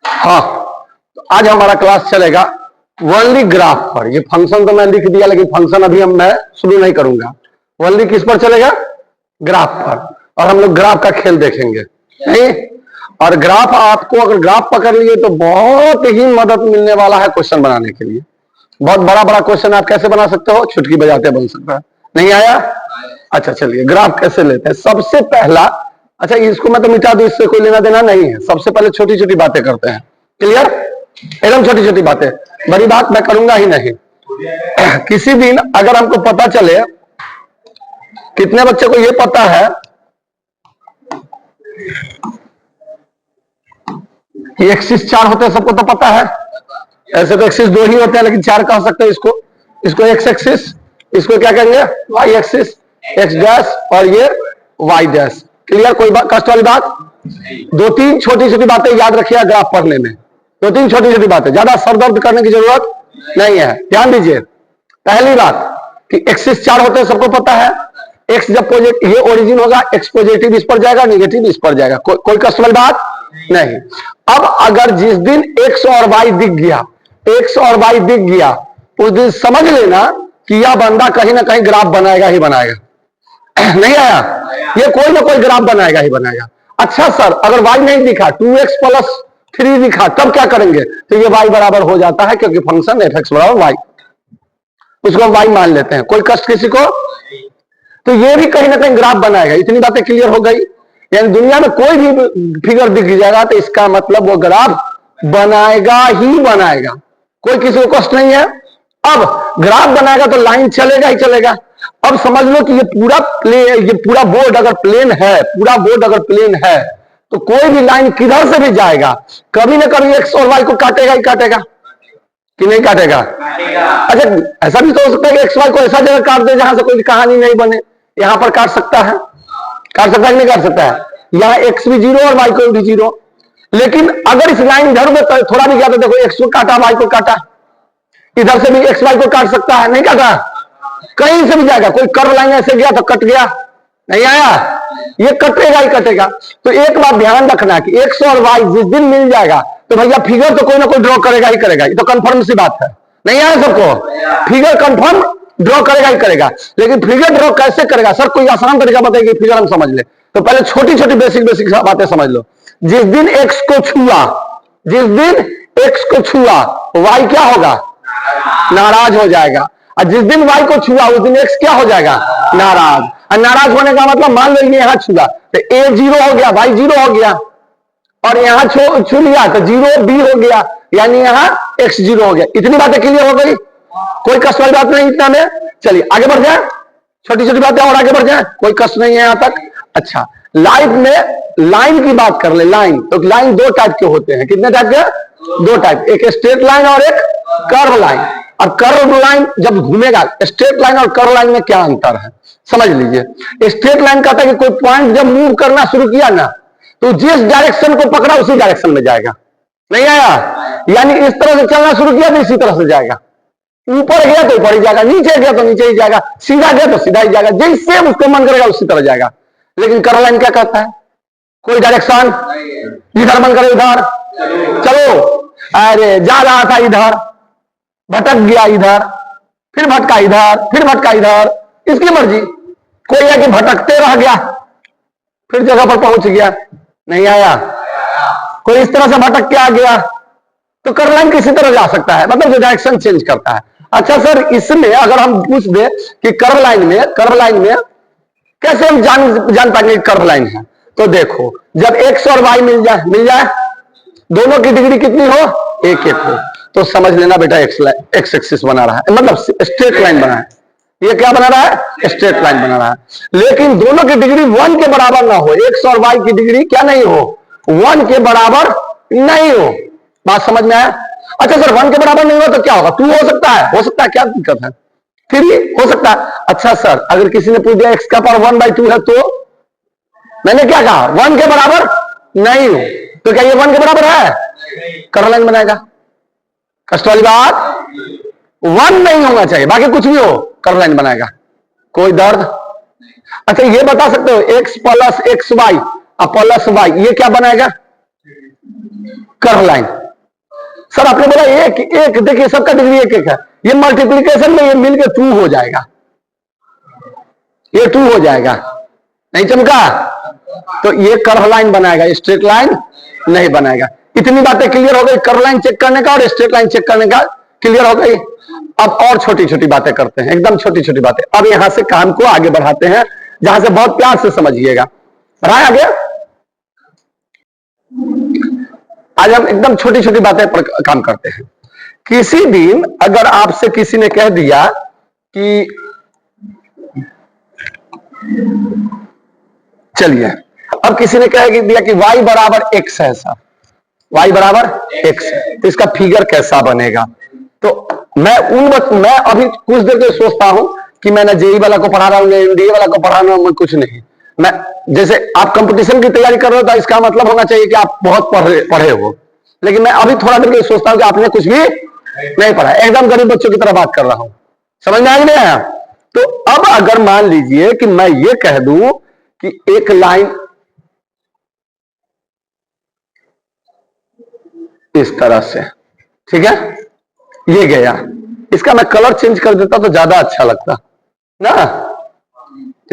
हाँ, तो आज हमारा क्लास चलेगा ओनली ग्राफ पर। ये फंक्शन तो मैं लिख दिया, लेकिन फंक्शन अभी मैं शुरू नहीं करूंगा। ओनली किस पर चलेगा? ग्राफ पर। और हम लोग ग्राफ का खेल देखेंगे, नहीं? और ग्राफ, आपको अगर ग्राफ पकड़ लिए तो बहुत ही मदद मिलने वाला है क्वेश्चन बनाने के लिए। बहुत बड़ा बड़ा क्वेश्चन आप कैसे बना सकते हो? चुटकी बजाते बन सकता है। नहीं आया? अच्छा, चलिए ग्राफ कैसे लेते हैं। सबसे पहला, अच्छा इसको मैं तो मिटा दूं, इससे कोई लेना देना नहीं है। सबसे पहले छोटी छोटी बातें करते हैं। क्लियर? एकदम छोटी छोटी बातें, बड़ी बात मैं करूंगा ही नहीं। किसी दिन अगर हमको पता चले, कितने बच्चे को यह पता है कि एक्सिस 4 होते हैं? सबको तो पता है। ऐसे तो एक्सिस 2 ही होते हैं, लेकिन 4 कह सकते हैं इसको एक्स एक्सिस, इसको क्या कहेंगे? वाई एक्सिस, एक्स डैश और ये वाई डैश। क्लियर? कोई बात कष्ट वाली बात? 2-3 छोटी छोटी बातें याद रखिए ग्राफ पढ़ने में। 2-3 छोटी छोटी बातें, ज्यादा सर दर्द करने की जरूरत नहीं है। ध्यान दीजिए। पहली बात कि एक्सिस 4 होते हैं, सबको पता है। एक्स जब पॉजिटिव, ये ओरिजिन होगा, एक्स पॉजिटिव इस पर जाएगा, निगेटिव इस पर जाएगा। कोई कष्ट वाली बात नहीं। अब अगर जिस दिन एक्स और वाई दिख गया, एक्स और वाई दिख गया, उस दिन समझ लेना कि यह बंदा कहीं ना कहीं ग्राफ बनाएगा ही बनाएगा। नहीं आया? ये कोई ना कोई ग्राफ बनाएगा ही बनाएगा। अच्छा सर, अगर वाई नहीं दिखा, 2x + 3 दिखा, तब क्या करेंगे? तो ये y बराबर हो जाता है, क्योंकि फंक्शन f(x) = y, उसको हम y मान लेते हैं। कोई कष्ट किसी को? तो ये भी कहीं ना कहीं ग्राफ बनाएगा। इतनी बातें क्लियर हो गई। यानी दुनिया में कोई भी फिगर दिख जाएगा तो इसका मतलब वो ग्राफ बनाएगा ही बनाएगा। कोई किसी को कष्ट नहीं है। अब ग्राफ बनाएगा तो लाइन चलेगा ही चलेगा। अब समझ लो कि ये पूरा बोर्ड अगर प्लेन है, पूरा बोर्ड अगर प्लेन है, तो कोई भी लाइन किधर से भी जाएगा, कभी ना कभी एक्स और वाई को काटेगा ही काटेगा, कि नहीं काटेगा? अच्छा, ऐसा भी तो हो सकता है कि एक्स वाई को ऐसा जगह काट दे जहां से कोई कहानी नहीं बने। यहां पर काट सकता है, काट सकता है कि नहीं काट सकता है? यहां एक्स भी 0 और वाई को भी 0। लेकिन अगर इस लाइन इधर में थोड़ा भी गया तो देखो, एक्स को काटा, वाई को काटा, इधर से भी एक्स वाई को काट सकता है, नहीं काटा? कहीं से भी जाएगा। कोई कर्व लाइन ऐसे गया तो कट गया, नहीं आया? ये कटेगा ही कटेगा। तो एक बात ध्यान रखना कि एक्स और वाई जिस दिन मिल जाएगा तो भैया फिगर तो कोई ना कोई ड्रॉ करेगा ही करेगा। ये तो कंफर्म सी बात है। नहीं आया सबको? फिगर कंफर्म ड्रॉ करेगा ही करेगा। लेकिन फिगर ड्रॉ कैसे करेगा? सर कोई आसान तरीका बताइए, फिगर हम समझ ले। तो पहले छोटी छोटी बेसिक बातें समझ लो। जिस दिन एक्स को छुआ, जिस दिन एक्स को छुआ, वाई क्या होगा? नाराज हो जाएगा। और जिस दिन वाई को छुआ उस दिन एक्स क्या हो जाएगा? नाराज। और नाराज होने का मतलब, मान लो यहां छुआ तो ए 0 हो गया, वाई 0 हो गया, और यहां छू लिया तो 0 बी हो गया, यानी यहां एक्स 0 हो गया। इतनी बातें क्लियर हो गई? कोई कष्ट वाली बात नहीं इतना में? चलिए आगे बढ़ जाए, छोटी छोटी बातें और आगे बढ़ जाए, कोई कष्ट नहीं है यहां तक। अच्छा, लाइफ में लाइन की बात कर ले। लाइन, तो लाइन 2 टाइप के होते हैं। कितने टाइप के? 2 टाइप, एक स्ट्रेट लाइन और एक कर्व लाइन। और कर्व लाइन जब घूमेगा, स्ट्रेट लाइन और कर्व लाइन में क्या अंतर है समझ लीजिए। स्ट्रेट लाइन कहता है कि कोई पॉइंट जब मूव करना शुरू किया ना, तो जिस डायरेक्शन को पकड़ा उसी डायरेक्शन में जाएगा। नहीं आया? यानी इस तरह से चलना शुरू किया तो इसी तरह से जाएगा। ऊपर गया तो ऊपर ही जाएगा, नीचे गया तो नीचे ही जाएगा, सीधा गया तो सीधा ही जाएगा, जैसे उसको मन करेगा उसी तरह जाएगा। लेकिन कर्व लाइन क्या कहता है? कोई डायरेक्शन, जिधर मन करे उधर चलो। अरे जा रहा था इधर, भटक गया इधर, फिर भटका इधर, फिर भटका इधर, इसकी मर्जी। कोई है कि भटकते रह गया, फिर जगह पर पहुंच गया। नहीं आया? कोई इस तरह से भटक के आ गया, तो कर्व लाइन किसी तरह जा सकता है, मतलब जो डायरेक्शन चेंज करता है। अच्छा सर, इसमें अगर हम पूछ दे कि कर्व लाइन में कैसे हम जान पाएंगे कर्व लाइन है, तो देखो, जब एक्स और वाई मिल जाए, दोनों की डिग्री कितनी हो? 1-1 हो, तो समझ लेना बेटा एक्स एक्सिस बना रहा है, मतलब स्ट्रेट लाइन बना है। ये क्या बना रहा है? स्ट्रेट लाइन बना रहा है। लेकिन दोनों की डिग्री 1 के बराबर ना हो, एक्स और वाई की डिग्री क्या नहीं हो? 1 के बराबर नहीं हो। बात समझ में आया? अच्छा सर, 1 के बराबर नहीं हो तो क्या होगा? 2 हो सकता है, क्या दिक्कत है? फिर भी हो सकता है। अच्छा सर, अगर किसी ने पूछ दिया एक्स का पावर 1/2 है, तो मैंने क्या कहा? 1 के बराबर नहीं हो, तो क्या ये 1 के बराबर है? कर्व लाइन बनाएगा। कष्ट वाली बात? 1 नहीं होना चाहिए, बाकी कुछ भी हो कर्व लाइन बनाएगा, कोई दर्द। अच्छा, ये बता सकते हो x + xy + y ये क्या बनाएगा? Curve line. सर आपने बोला एक एक, देखिए सबका डिग्री एक एक है, ये मल्टीप्लीकेशन में ये मिलकर 2 हो जाएगा, ये 2 हो जाएगा, नहीं चमका? तो ये कर्व लाइन बनाएगा, स्ट्रेट लाइन नहीं बनाएगा। इतनी बातें क्लियर हो गई कर्व लाइन चेक करने का और स्ट्रेट लाइन चेक करने का, क्लियर हो गई। अब और छोटी छोटी बातें करते हैं, एकदम छोटी छोटी बातें। अब यहां से काम को आगे बढ़ाते हैं, जहां से बहुत प्यार से समझिएगा। बढ़ाया आगे। आज हम एकदम छोटी छोटी बातें पर काम करते हैं। किसी दिन अगर आपसे किसी ने कह दिया कि चलिए, अब किसी ने कह दिया कि y बराबर x है सर, y बराबर x है, तो इसका फिगर कैसा बनेगा? तो मैं अभी कुछ देर से सोचता हूं कि मैं ना जेई वाला को पढ़ा रहा हूं, ना एनडीए वाला को पढ़ा रहा हूं, मैं कुछ नहीं। मैं जैसे आप कंपटीशन की तैयारी कर रहे हो तो इसका मतलब होना चाहिए कि आप बहुत पढ़े हो, लेकिन मैं अभी थोड़ा देर के सोचता हूं कि आपने कुछ भी नहीं पढ़ा, एकदम गरीब बच्चों की तरह बात कर रहा हूं। समझ में आ गया? तो अब अगर मान लीजिए कि मैं ये कह दूं कि एक लाइन इस तरह से, ठीक है, ये गया, इसका मैं कलर चेंज कर देता तो ज्यादा अच्छा लगता ना।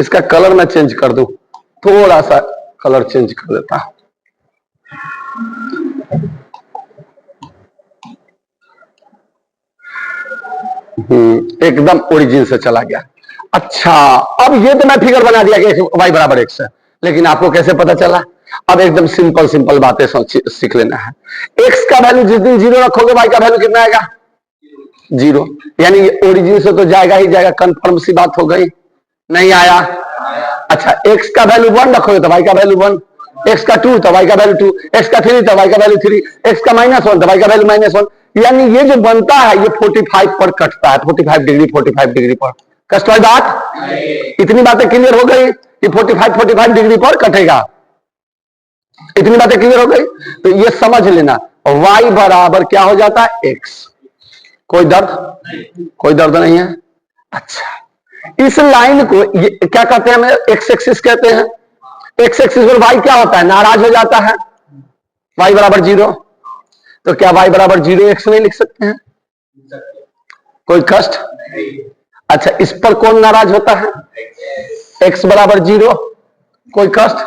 इसका कलर मैं चेंज कर दूं, थोड़ा सा कलर चेंज कर देता। एकदम ओरिजिन से चला गया। अच्छा, अब ये तो मैं फिगर बना दिया कि y बराबर x है, लेकिन आपको कैसे पता चला? अब एकदम सिंपल सिंपल बातें सीख लेना है। x का वैल्यू जिस दिन 0 रखोगे y का वैल्यू कितना आएगा? 0। यानी ये ओरिजिन से तो जाएगा ही जाएगा, कंफर्म सी बात हो गई। नहीं आया? अच्छा, x का वैल्यू 1 रखोगे तो y का वैल्यू 1, x का 2 तो y का वैल्यू 2, x का 3 तो y का वैल्यू 3, x का -1 तो y का वैल्यू -1। यानी ये जो बनता है ये 45 पर कटता है, 45 डिग्री पर। कष्ट वाली बात? इतनी बातें क्लियर हो गई कि 45 डिग्री पर कटेगा। इतनी बातें क्लियर हो गई तो ये समझ लेना, y बराबर क्या हो जाता है? x। कोई दर्द नहीं है? अच्छा, इस लाइन को ये क्या कहते हैं? एक्स एक्सिस कहते हैं। एक्स एक्सिस पर y क्या होता है? नाराज हो जाता है, y बराबर 0। तो क्या y बराबर 0 x नहीं लिख सकते हैं? कोई कष्ट? अच्छा, इस पर कौन नाराज होता है? x बराबर 0। कोई कष्ट?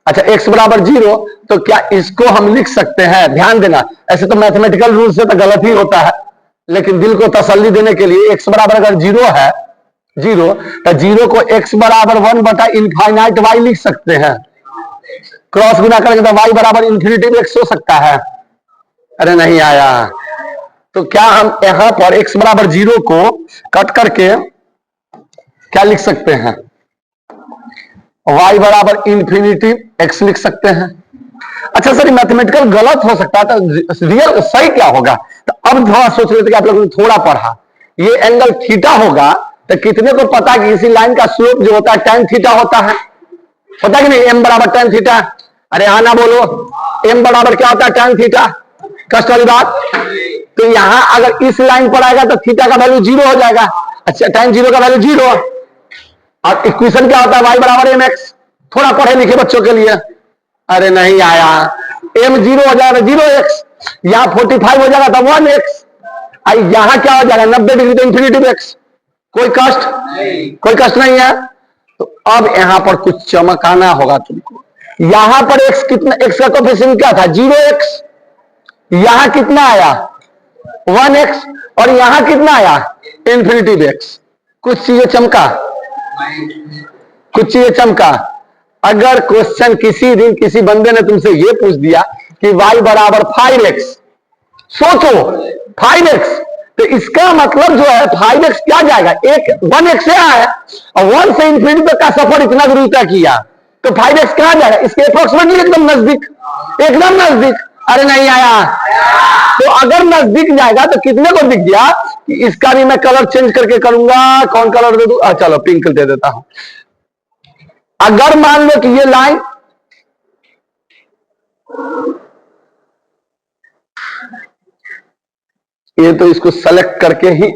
अच्छा, x बराबर 0, तो क्या इसको हम लिख सकते हैं? ध्यान देना, ऐसे तो मैथमेटिकल रूल से तो गलत ही होता है, लेकिन दिल को तसल्ली देने के लिए x बराबर अगर 0 है, 0, तो 0 को x बराबर 1 बटा इनफाइनाइट y लिख सकते हैं। क्रॉस गुना करेंगे तो y बराबर इन्फिनिटी x हो सकता है। अरे नहीं आया? तो क्या हम यहां पर x बराबर 0 को कट करके क्या लिख सकते हैं? y बराबर इन्फिनिटी x लिख सकते हैं। अच्छा सर, मैथमेटिकल गलत हो सकता है, तो रियल सही क्या होगा? तो अब थोड़ा सोच लेते कि आप लोगों ने थोड़ा पढ़ा, ये एंगल थीटा होगा, तो कितने को पता है कि किसी लाइन का स्लोप जो होता है tan थीटा होता है? पता कि नहीं? m बराबर tan थीटा। अरे आना बोलो, m बराबर क्या होता है? tan theta. कष्ट वाली बात? तो यहां अगर इस लाइन पर आएगा तो थीटा का वैल्यू 0 हो जाएगा। अच्छा, tan 0 का वैल्यू 0, और इक्वेशन क्या होता है? y बराबर mx। थोड़ा पढ़े लिखे बच्चों के लिए। अरे नहीं आया? m 0 हो जाएगा 0x, यहां 45 हो जाएगा तो 1x, यहां क्या हो जाएगा? 90 डिग्री तो इन्फिनिटी x। कोई कष्ट? कोई कष्ट नहीं है? तो अब यहां पर कुछ चमकाना होगा तुमको। यहां पर x कितना, x का कोफिशिएंट क्या था? 0x। यहां कितना आया? 1x। और यहां कितना आया? Infinity x। कुछ चीजें चमका, कुछ चीजें चमका। अगर क्वेश्चन किसी दिन किसी बंदे ने तुमसे ये पूछ दिया कि y बराबर 5x, सोचो 5x, तो इसका मतलब जो है 5x क्या जाएगा? एक 1x से आया और 1 से इन्फिनिटी तक का सफर इतना दूर तय किया, तो 5x कहां जाएगा? इसके अप्रोक्सीमेटली एकदम नजदीक, एकदम नजदीक। अरे नहीं आया? तो अगर नजदीक जाएगा तो कितने को दिख गया कि इसका भी मैं कलर चेंज करके करूंगा। कौन कलर दे दूं? चलो पिंक दे देता हूं। अगर मान लो कि ये लाइन ये तो इसको सेलेक्ट करके ही,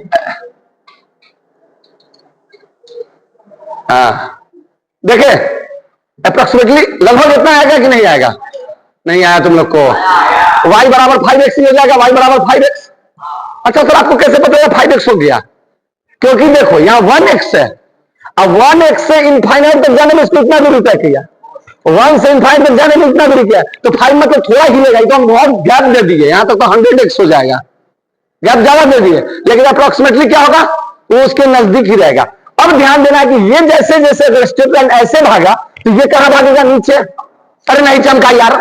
हाँ देखे अप्रोक्सीमेटली लगभग इतना आएगा कि नहीं आएगा? नहीं आया तुम लोग को? y बराबर 5x हो जाएगा, y बराबर 5x। अच्छा सर आपको कैसे पता है 5x हो गया? क्योंकि देखो यहाँ 1x है, अब 1x से इनफाइनाइट तक जाने में इसको इतना दूरी तय किया, 1 से इनफाइनाइट तक जाने में इतना दूरी किया, तो 5 मतलब थोड़ा हिलेगा, तो हम बहुत गैप दे दिए, यहां तक तो 100x हो जाएगा, गैप ज्यादा दे दिए, लेकिन अप्रोक्सीमेटली क्या होगा, वो उसके नजदीक ही रहेगा। अब ध्यान देना है कि ये जैसे जैसे अगर स्ट्रेट लाइन ऐसे भागा तो ये कहां भागेगा? नीचे। अरे नहीं चमका यार,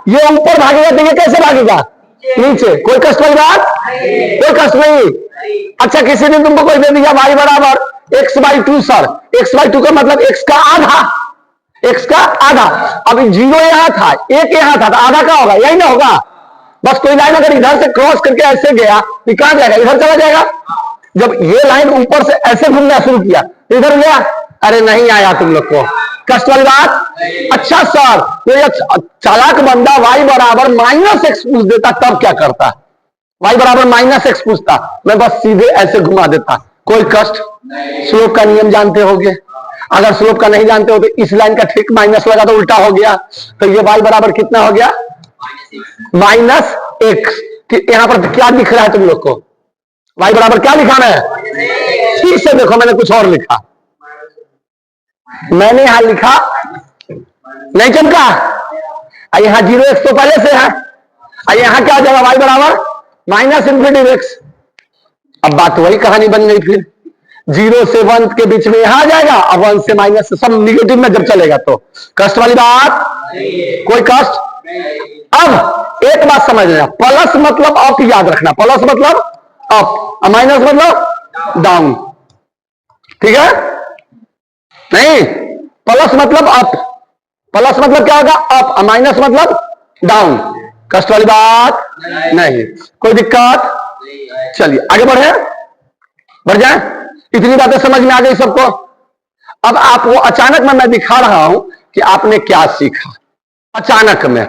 ये ऊपर भागेगा तो ये कैसे भागेगा? नीचे। कोई कष्ट वाली बात? कोई कष्ट नहीं। अच्छा किसी ने तुमको कोई दे दिया y बराबर x/2 सर, x/2 का मतलब x का आधा, x का आधा। अब 0 यहां था, 1 यहां था, तो आधा का होगा? यही ना होगा। बस कोई लाइन अगर इधर से क्रॉस करके ऐसे गया तो कहां जाएगा? इधर चला जाएगा। जब ये लाइन ऊपर से ऐसे घूमना शुरू किया तो इधर गया। अरे नहीं आया तुम लोग को? कष्ट वाली बात? अच्छा सर तो चालाक बंदा y बराबर -x पूछ देता तब क्या करता? y बराबर -x पूछता, मैं बस सीधे ऐसे घुमा देता। कोई कष्ट? स्लोप का नियम जानते होगे, अगर स्लोप का नहीं जानते हो तो इस लाइन का ठीक माइनस लगा तो उल्टा हो गया, तो ये y बराबर कितना हो गया? -x। यहां पर क्या दिख रहा है तुम लोग को? y बराबर क्या लिखाना है? ठीक से देखो, मैंने कुछ और लिखा, मैंने यहां लिखा नहीं चमका, यहां 0x तो पहले से है, यहां क्या आ जाएगा? y बराबर -∞x। अब बात वही कहानी बन गई, फिर 0 से 1 के बीच में यहां आ जाएगा, अब 1 से माइनस सब निगेटिव में जब चलेगा तो कष्ट वाली बात? कोई कष्ट? अब एक बात समझ लेना, प्लस मतलब अप याद रखना, प्लस मतलब अप, माइनस मतलब डाउन, ठीक है? नहीं, प्लस मतलब अप, प्लस मतलब क्या होगा? अप, माइनस मतलब डाउन। कष्ट वाली बात? नहीं। कोई दिक्कत? चलिए आगे बढ़े, बढ़ जाए। इतनी बातें समझ में आ गई सबको? अब आपको अचानक में मैं दिखा रहा हूं कि आपने क्या सीखा। अचानक में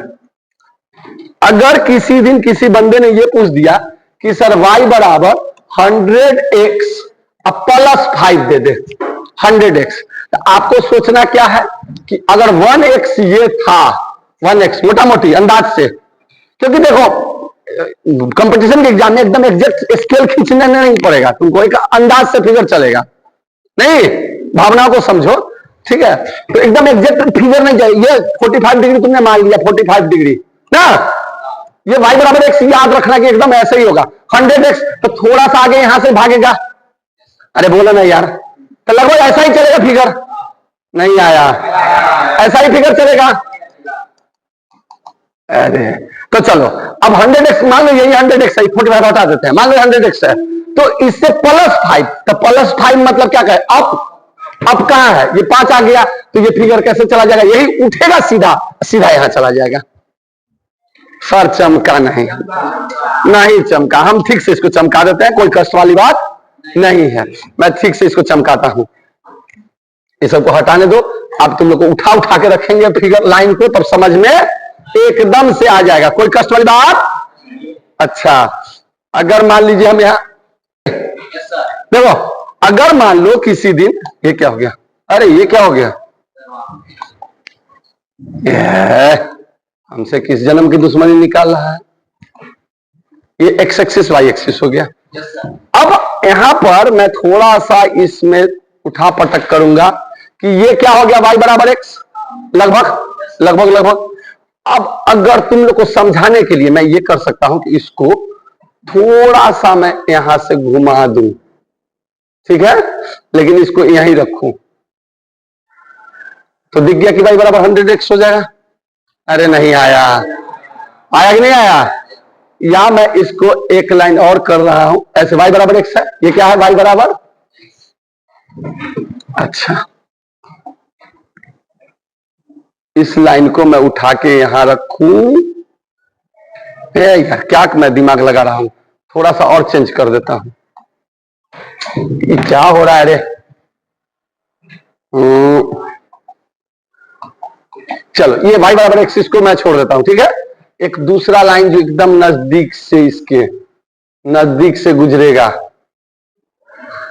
अगर किसी दिन किसी बंदे ने यह पूछ दिया कि सर y बराबर 100x प्लस 5 दे दे, 100x, तो आपको सोचना क्या है कि अगर 1x ये था, 1x मोटा मोटी अंदाज से, क्योंकि देखो कंपटीशन के एग्जाम में एकदम एग्जैक्ट स्केल खींचने नहीं पड़ेगा तुमको, एक अंदाज से फिगर चलेगा, नहीं भावनाओं को समझो, ठीक है? तो एकदम एग्जैक्ट फिगर नहीं जाए। ये 45 डिग्री तुमने मान लिया, 45 डिग्री ना, ये y बराबर x याद रखना कि एकदम ऐसे ही होगा। 100x तो थोड़ा सा आगे यहां से भागेगा, अरे बोलो ना यार, तो लगभग ऐसा ही चलेगा फिगर। नहीं आया? ऐसा ही फिगर चलेगा। अरे तो चलो अब 100x मान लो, यही 100x है, 45 हटा देते हैं, मान लो 100x है, तो इससे +5, तो +5 मतलब क्या कहे? अप। अब कहां है? ये 5 आ गया, तो ये फिगर कैसे चला जाएगा? यही उठेगा सीधा, सीधा यहां चला जाएगा। सर चमका नहीं? नहीं चमका, हम ठीक से इसको चमका देते हैं, कोई कष्ट वाली बात नहीं है, मैं ठीक से इसको चमकाता हूं। ये सबको हटाने दो, अब तुम लोग को उठा उठा के रखेंगे फिगर लाइन को, तब समझ में एकदम से आ जाएगा। कोई कष्ट वाली बात? अच्छा अगर मान लीजिए हम यहां देखो, अगर मान लो किसी दिन ये क्या हो गया? अरे ये क्या हो गया? हमसे किस जन्म की दुश्मनी निकाल रहा है? ये x एक्सिस y एक्सिस हो गया। अब यहां पर मैं थोड़ा सा इसमें उठा पटक करूंगा कि ये क्या हो गया? y बराबर x, लगभग लगभग लगभग। अब अगर तुम लोग को समझाने के लिए मैं ये कर सकता हूं कि इसको थोड़ा सा मैं यहां से घुमा दूं, ठीक है, लेकिन इसको यहीं रखूं, तो दिख गया कि y बराबर 100x हो जाएगा। अरे नहीं आया? आया कि नहीं आया? या मैं इसको एक लाइन और कर रहा हूं, ऐसे y बराबर x है, ये क्या है? y बराबर, अच्छा इस लाइन को मैं उठा के यहां रखूं, यार क्या मैं दिमाग लगा रहा हूं, थोड़ा सा और चेंज कर देता हूं। ये क्या हो रहा है रे? चलो ये y बराबर एक्सिस को मैं छोड़ देता हूं, ठीक है? एक दूसरा लाइन जो एकदम नजदीक से, इसके नजदीक से गुजरेगा,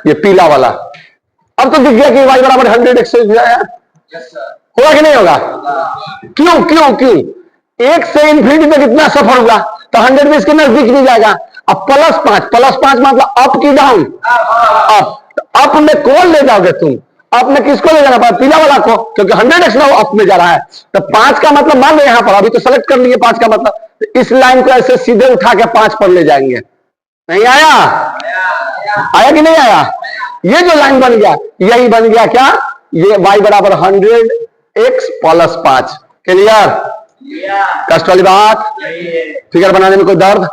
ये पीला वाला। अब तो दिख गया कि y बराबर 100x होगा कि नहीं होगा? क्यों क्यों क्यों? एक से इन्फिनिटी तक कितना सफर हुआ, तो 100 भी इसके नजदीक नहीं जाएगा। अब +5 मतलब अप की डाउन, अप। अप में कौन ले जाओगे तुम, अप में किसको ले जाना पड़ा, पीला वाला को, क्योंकि 100x ना अप में जा रहा है। तो 5 का मतलब मान लो यहां पर अभी तो सेलेक्ट कर लिए 5 का मतलब, तो इस लाइन को ऐसे सीधे उठा के 5 पर ले जाएंगे। नहीं आया, आया कि नहीं आया? ये जो लाइन बन गया यही बन गया क्या, ये y बराबर 100x + 5। क्लियर? कष्ट वाली बात? फिगर बनाने में कोई दर्द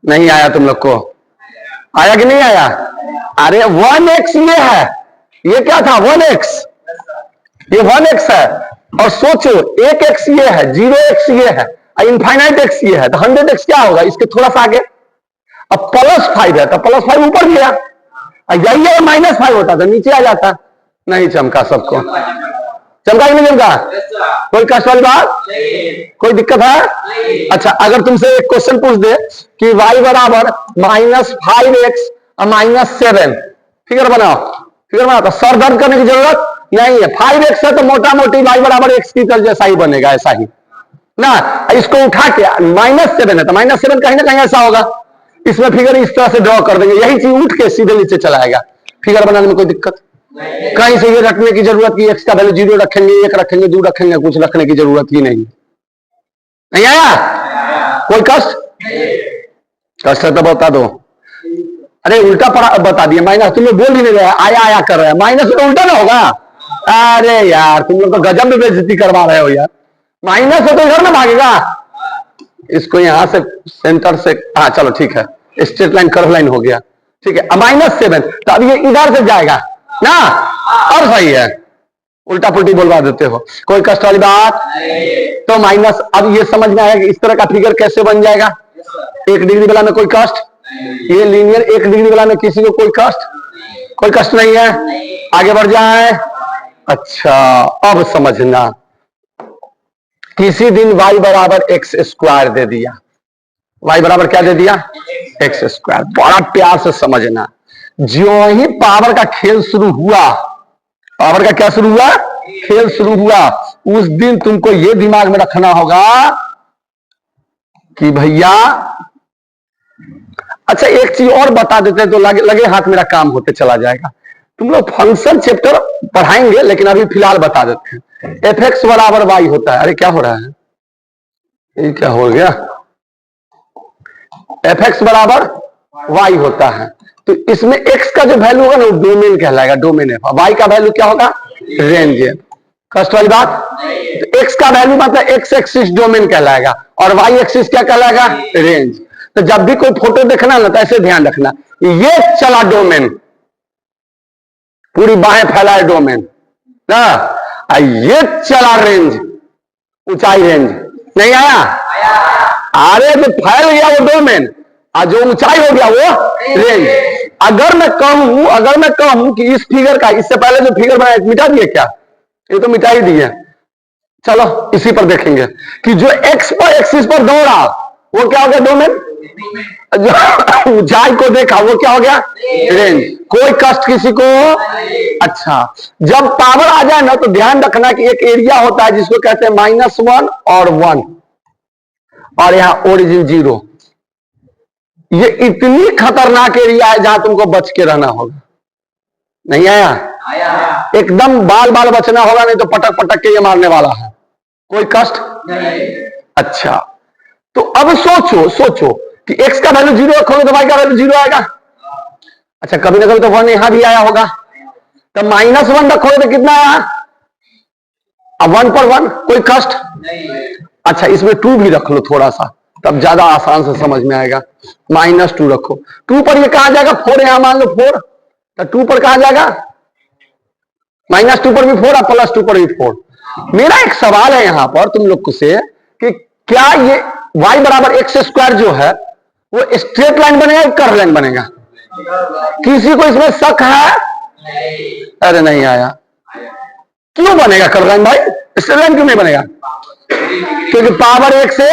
नहीं आया तुम लोग को? आया कि नहीं आया? अरे 1x ये है, ये क्या था 1x, ये 1x है। और सोचो 1x ये है, 0x ये है, इनफाइनाइट x ये है, तो 100x क्या होगा इसके थोड़ा सा आगे। अब +5 है तो +5 ऊपर गया, यही है -5 होता तो नीचे आ जाता। नहीं चमका सबको, चमका कि नहीं चमका? कोई कष्ट वाली बात, कोई दिक्कत है? अच्छा, अगर तुमसे एक क्वेश्चन पूछ दे कि y बराबर -5x और -7 फिगर बनाओ, फिगर बनाओ, तो सर दर्द करने की जरूरत नहीं है। 5x है तो मोटा मोटी y बराबर x की तरह जैसा ही बनेगा, ऐसा ही ना। इसको उठा के -7 है तो -7 कहीं ना कहीं ऐसा होगा, इसमें फिगर इस तरह से ड्रॉ कर देंगे, यही चीज उठ के सीधे नीचे चला आएगा। फिगर बनाने में कोई दिक्कत कहीं से ये रखने की जरूरत की x का वैल्यू 0 रखेंगे, 1 रखेंगे, 2 रखेंगे, कुछ रखने की जरूरत ही नहीं। नहीं आया? कोई कष्ट? कष्ट है तो बता दो। अरे उल्टा बता दिया, माइनस तुम लोग बोल ही नहीं रहे, आया आया कर रहे हैं, माइनस में उल्टा ना होगा। अरे यार तुम लोग तो गजब में बेइज्जती करवा रहे हो यार, माइनस है तो इधर ना भागेगा। इसको यहां से सेंटर से, हाँ चलो ठीक है, स्ट्रेट लाइन कर्व लाइन हो गया, ठीक है। -7 तो अब ये इधर से जाएगा ना, अब सही है, उल्टा पुल्टी बोलवा देते हो। कोई कष्ट वाली बात? तो माइनस, अब ये समझ में आया कि इस तरह का फिगर कैसे बन जाएगा। 1 डिग्री वाला में कोई कष्ट, ये लीनियर 1 डिग्री वाला में किसी को कोई कष्ट, कोई कष्ट नहीं है। आगे बढ़ जाए। अच्छा अब समझना, किसी दिन y बराबर x² दे दिया, y बराबर क्या दे दिया, x²। बड़ा प्यार से समझना, जो ही पावर का खेल शुरू हुआ, पावर का क्या शुरू हुआ, खेल शुरू हुआ, उस दिन तुमको ये दिमाग में रखना होगा कि भैया, अच्छा एक चीज और बता देते हैं तो लगे हाथ मेरा काम होते चला जाएगा। तुम लोग फंक्शन चैप्टर पढ़ाएंगे, लेकिन अभी फिलहाल बता देते हैं। fx बराबर y होता है, अरे क्या हो रहा है, ये क्या हो गया, fx बराबर y होता है, तो इसमें x का जो वैल्यू होगा ना वो डोमेन कहलाएगा, डोमेन है। y का वैल्यू क्या होगा, रेंज है। कष्ट वाली बात? तो x का वैल्यू मतलब x एक्सिस डोमेन कहलाएगा और y एक्सिस क्या कहलाएगा, रेंज। तो जब भी कोई फोटो देखना ना तो ऐसे ध्यान रखना, ये चला डोमेन, पूरी बाहें फैलाए डोमेन ना, ये चला रेंज, ऊंचाई रेंज। नहीं आया? अरे तो फैल गया वो डोमेन और जो ऊंचाई हो गया वो रेंज। अगर मैं कहूं कि इस फिगर का, इससे पहले जो फिगर बनाया मिटा दिए क्या, ये तो मिटा ही दिए। चलो इसी पर देखेंगे कि जो x पर एक्सिस पर दौड़ा वो क्या हो गया, डोमेन। जो ऊंचाई को देखा वो क्या हो गया, रेंज। कोई कष्ट किसी को? अच्छा, जब पावर आ जाए ना तो ध्यान रखना कि एक एरिया होता है जिसको कहते हैं -1 और 1, और यहां ओरिजिन 0। ये इतनी खतरनाक एरिया है जहां तुमको बच के रहना होगा। नहीं आया? एकदम बाल बाल बचना होगा, नहीं तो पटक पटक के ये मारने वाला है। कोई कष्ट नहीं। अच्छा, तो अब सोचो कि x का वैल्यू 0 रखोगे तो y का वैल्यू 0 आएगा। अच्छा, कभी ना कभी तो 1 यहां भी आया होगा, तो -1 रखोगे तो कितना आया, अब 1 पर 1, कोई कष्ट नहीं। अच्छा, इसमें 2 भी रख लो थोड़ा सा, तब ज्यादा आसान से समझ में आएगा। -2 रखो, 2 पर ये कहां जाएगा, 4 यहां मान लो 4, तो 2 पर कहां जाएगा, -2 पर भी 4 और +2 पर भी 4। मेरा एक सवाल है यहां पर तुम लोग से कि क्या ये y बराबर x² जो है वो स्ट्रेट लाइन बनेगा या कर्व लाइन बनेगा? किसी को इसमें शक है? अरे नहीं आया। क्यों बनेगा कर्व लाइन भाई, स्ट्रेट लाइन क्यों नहीं बनेगा? क्योंकि पावर x से,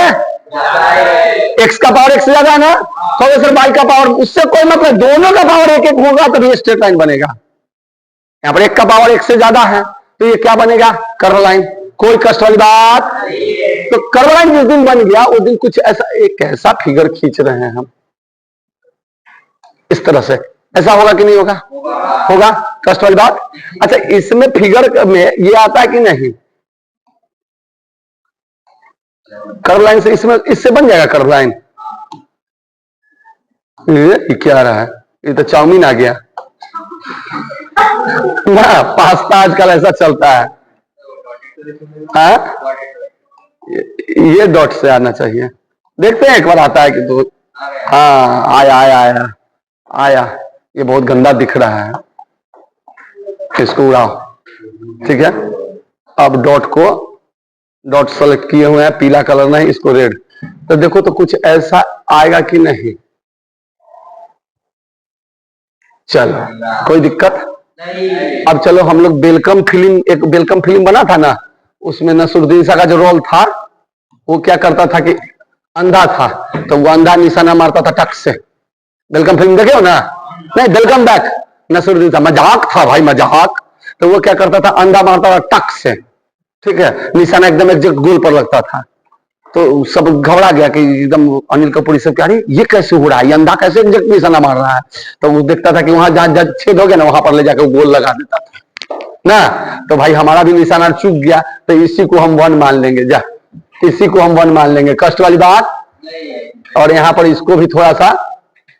x का पावर x से ज्यादा है ना, तो सर y का पावर, उससे कोई मतलब, दोनों का पावर 1-1 होगा तभी स्ट्रेट लाइन बनेगा। यहां पर 1 का पावर 1 से ज्यादा है तो ये क्या बनेगा, कर्व लाइन। कोई कष्ट वाली बात। तो कर्व लाइन जिस दिन बन गया उस दिन कुछ ऐसा एक ऐसा फिगर खींच रहे हैं हम इस तरह से, ऐसा होगा कि नहीं होगा? होगा। कष्ट वाली बात। अच्छा, इसमें फिगर में ये आता है कि नहीं? कर्व लाइन से इसमें इससे बन जाएगा कर्व लाइन। ये क्या आ रहा है? ये तो चाउमीन आ गया ना, पास्ता आजकल ऐसा चलता है। हाँ? ये डॉट से आना चाहिए। देखते हैं एक बार आता है कि तो। हाँ, आया आया आया आया। ये बहुत गंदा दिख रहा है, इसको उड़ाओ। ठीक है, अब डॉट सेलेक्ट किए हुए हैं, पीला कलर नहीं, इसको रेड। तो देखो तो कुछ ऐसा आएगा कि नहीं? चलो, कोई दिक्कत नहीं। अब चलो हम लोग वेलकम फिल्म, एक वेलकम फिल्म बना था ना, उसमें नसरुद्दीन शाह का जो रोल था वो क्या करता था कि अंधा था, तो वो अंधा निशाना मारता था टक से। वेलकम फिल्म देखे हो ना? नहीं, वेलकम बैक नसरुद्दीन शाह, मजाक था भाई, मजाक। तो वो क्या करता था, अंधा मारता था टक से, ठीक है, निशाना एकदम एग्जैक्ट गोल पर लगता था। तो सब घबरा गया कि एकदम अनिल कपूर सब, क्या ये कैसे हो रहा है, ये अंधा कैसे एग्जैक्ट निशाना मार रहा है? तो वो देखता था कि वहां जहां छेद हो गया ना, वहां पर ले जाकर गोल लगा देता था ना। तो भाई हमारा भी निशाना चूक गया, तो इसी को हम वन मान लेंगे, जा इसी को हम वन मान लेंगे, कष्ट वाली बात। और यहाँ पर इसको भी थोड़ा सा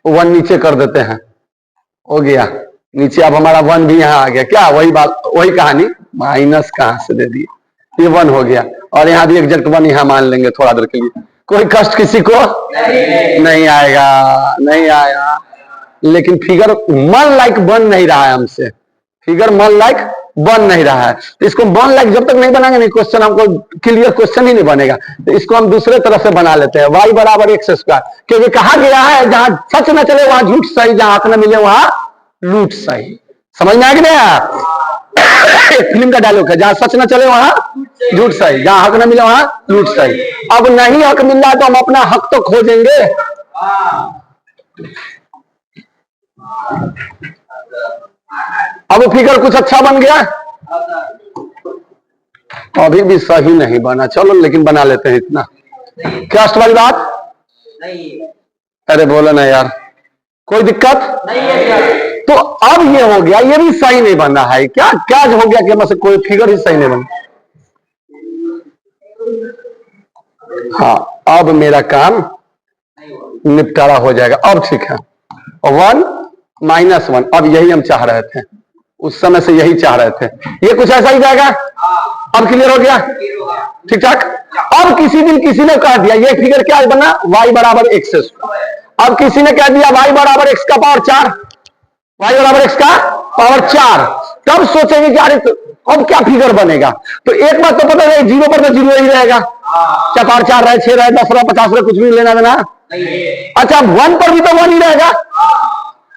वन नीचे कर देते हैं, हो गया नीचे। अब हमारा वन भी यहाँ आ गया, क्या वही बात, वही कहानी, माइनस कहां से दे दिए, ये वन हो गया। और यहाँ भी एग्जैक्ट वन यहाँ मान लेंगे थोड़ा देर के लिए। कोई कष्ट किसी को नहीं आएगा, नहीं आया। लेकिन फिगर मन लाइक बन नहीं रहा है हमसे, फिगर मन लाइक बन नहीं रहा है। तो इसको मन लाइक जब तक नहीं बनाएंगे नहीं, क्वेश्चन हमको क्लियर क्वेश्चन ही नहीं बनेगा। तो इसको हम दूसरे तरफ से बना लेते हैं, y बराबर एक्स स्क्वायर, क्योंकि कहा गया है जहां सच न चले वहां झूठ सही, जहां हक न मिले वहां लूट सही। समझ में आ गया? फिल्म का डायलॉग है, जहां सच न चले वहां झूठ सही, जहां हक न मिले वहां लूट सही। अब नहीं हक मिल रहा है तो हम अपना हक तो खोजेंगे। अब फिगर कुछ अच्छा बन गया, अभी भी सही नहीं बना, चलो लेकिन बना लेते हैं इतना। क्या वाली बात? अरे बोलो ना यार, कोई दिक्कत नहीं है। तो अब ये हो गया, ये भी सही नहीं बना है, क्या क्या हो गया कि मतलब कोई फिगर ही सही नहीं बना। हाँ, अब मेरा काम निपटारा हो जाएगा, अब ठीक है। 1 - 1, अब यही हम चाह रहे थे, उस समय से यही चाह रहे थे। ये कुछ ऐसा ही जाएगा। अब क्लियर हो गया, ठीक ठाक। अब किसी दिन किसी ने कह दिया ये फिगर क्या बना, y बराबर एक्स स्क्वायर। अब किसी ने कह दिया y बराबर x का पावर 4, y बराबर x का पावर 4। तब सोचेंगे कि अरे अब क्या फिगर बनेगा। तो एक बात तो पता है, 0 पर तो 0 ही रहेगा, चाहे पावर 4 रहे, 6 रहे, 10 रहे, 50 रहे, कुछ भी लेना देना। अच्छा, 1 पर भी तो 1 ही रहेगा,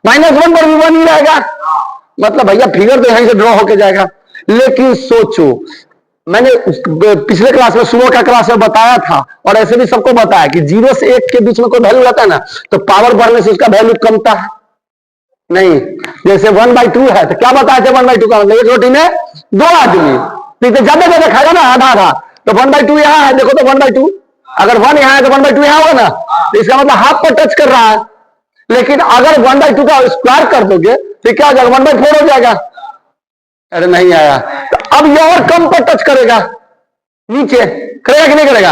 -1 पर भी 1 ही रहेगा, मतलब भैया फिगर तो यहीं से ड्रॉ होके जाएगा। लेकिन सोचो, मैंने पिछले क्लास में, सुबह का क्लास में बताया था, और ऐसे भी सबको बताया कि 0 से 1 के बीच में कोई वैल्यू रहता है ना, तो पावर बढ़ने से उसका वैल्यू कमता है नहीं। जैसे 1/2 है, तो क्या बताया थे 1/2 का मतलब एक रोटी में 2 आदमी, तो ज्यादा ज्यादा खाएगा ना, आधा आधा। तो 1/2 यहाँ है, देखो तो 1/2, अगर 1 यहाँ है तो 1/2 यहाँ होगा ना, तो इसका मतलब हाफ पर टच कर रहा है। लेकिन अगर 1/2 का स्क्वायर कर दोगे तो क्या हो जाएगा, 1/4 हो जाएगा। अरे नहीं आया, तो अब ये और कम पर टच करेगा, नीचे करेगा कि नहीं करेगा?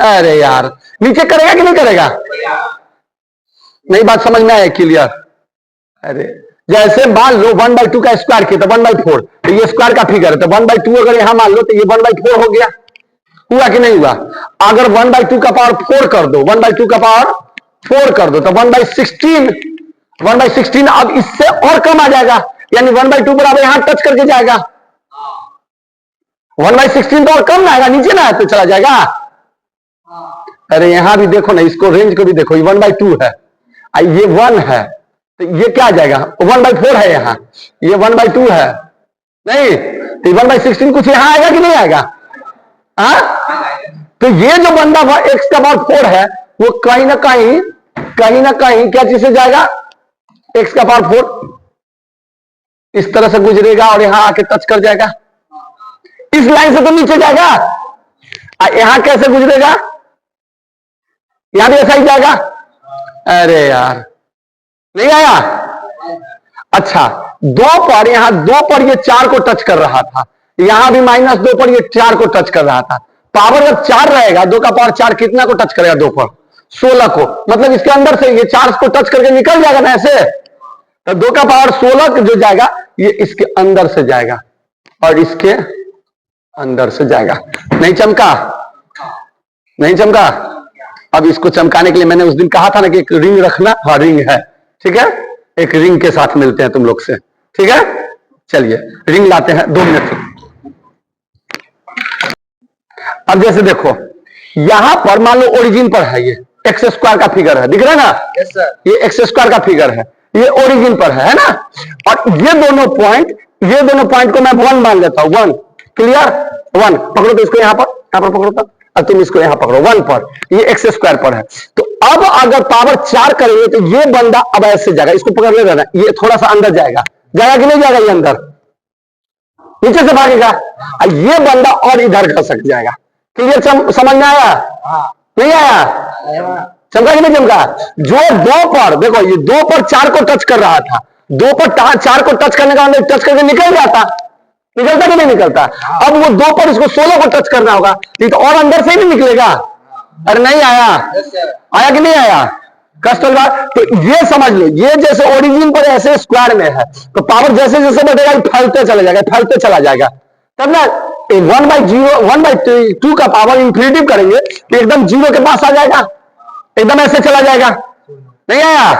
अरे यार, नीचे करेगा कि नहीं करेगा? नहीं, बात समझ में आया क्लियर? अरे जैसे मान लो 1/2 का स्क्वायर किया तो 1/4, तो ये स्क्वायर का फिगर है, तो 1/2 अगर यहां मान लो तो ये 1/4 हो गया, हुआ कि नहीं हुआ? अगर 1/2 का पावर 4 कर दो, 1/2 का पावर 4 कर दो, तो 1/16, 1/16 अब इससे और कम आ जाएगा, यानी 1/2 बराबर यहां टच करके जाएगा। 1/16 तो और कम ना आएगा, नीचे ना तो चला जाएगा। अरे यहां भी देखो ना, इसको रेंज को भी देखो, ये 1/2 है, ये 1 है, तो ये क्या आ जाएगा, 1/4 है, यहां ये 1/2 है, नहीं तो 1/16 कुछ यहां आएगा कि नहीं आएगा? तो ये जो बंदा x का पावर 4 है, वो कहीं ना कहीं क्या चीज से जाएगा, x का पावर 4 इस तरह से गुजरेगा और यहां आके टच कर जाएगा। इस लाइन से तो नीचे जाएगा, यहां कैसे गुजरेगा, यहां भी ऐसा ही जाएगा। अरे यार नहीं आया। अच्छा, 2 पर, यहां 2 पर ये 4 को टच कर रहा था, यहां भी -2 पर ये 4 को टच कर रहा था। पावर जब 4 रहेगा, 2 का पावर 4 कितना को टच करेगा, 2 पर 16 को, मतलब इसके अंदर से ये 4 को टच करके निकल जाएगा ना ऐसे, तो 2 का पावर 16 जो जाएगा ये इसके अंदर से जाएगा और इसके अंदर से जाएगा। नहीं चमका, नहीं चमका। अब इसको चमकाने के लिए मैंने उस दिन कहा था ना कि एक रिंग रखना, हाँ रिंग है, ठीक है, एक रिंग के साथ मिलते हैं तुम लोग से, ठीक है। चलिए रिंग लाते हैं, 2 मिनट। अब जैसे देखो यहां पर मान लो ओरिजिन पर है, ये एक्स स्क्वायर का फिगर है, दिख रहा है ना, yes, sir. ये एक्स स्क्वायर का फिगर है, ये ओरिजिन पर है ना, और ये दोनों पॉइंट को मैं 1 मान लेता हूं, 1 क्लियर, 1 पकड़ो तो इसको यहां पर पकड़ो तो, और तुम इसको यहां पकड़ो 1 पर, ये एक्स स्क्वायर पर है। तो अब अगर पावर 4 करेंगे तो ये बंदा अब ऐसे जाएगा, इसको पकड़ ले रहना, ये थोड़ा सा अंदर जाएगा कि नहीं जाएगा, ये अंदर नीचे से भागेगा, और ये बंदा और इधर खसक जाएगा। क्लियर, समझ में आया, नहीं आया, चमका कि नहीं चमका। जो 2 पर देखो, ये 2 पर 4 को टच कर रहा था, 2 पर 4 को टच करने का मतलब टच करके निकल जाता, निकलता कि नहीं निकलता। अब वो 2 पर इसको 16 को टच करना होगा, तो और अंदर से ही नहीं निकलेगा। अरे नहीं आया, आया कि नहीं आया, कष्ट होगा। तो ये समझ लो, ये जैसे ओरिजिन पर ऐसे स्क्वायर में है, तो पावर जैसे जैसे बढ़ेगा फैलते चला जाएगा, फैलते चला जाएगा, तब ना 1/0 1/2 का पावर इंफिनिटी करेंगे तो एकदम 0 के पास आ जाएगा, एकदम ऐसे चला जाएगा, नहीं आया।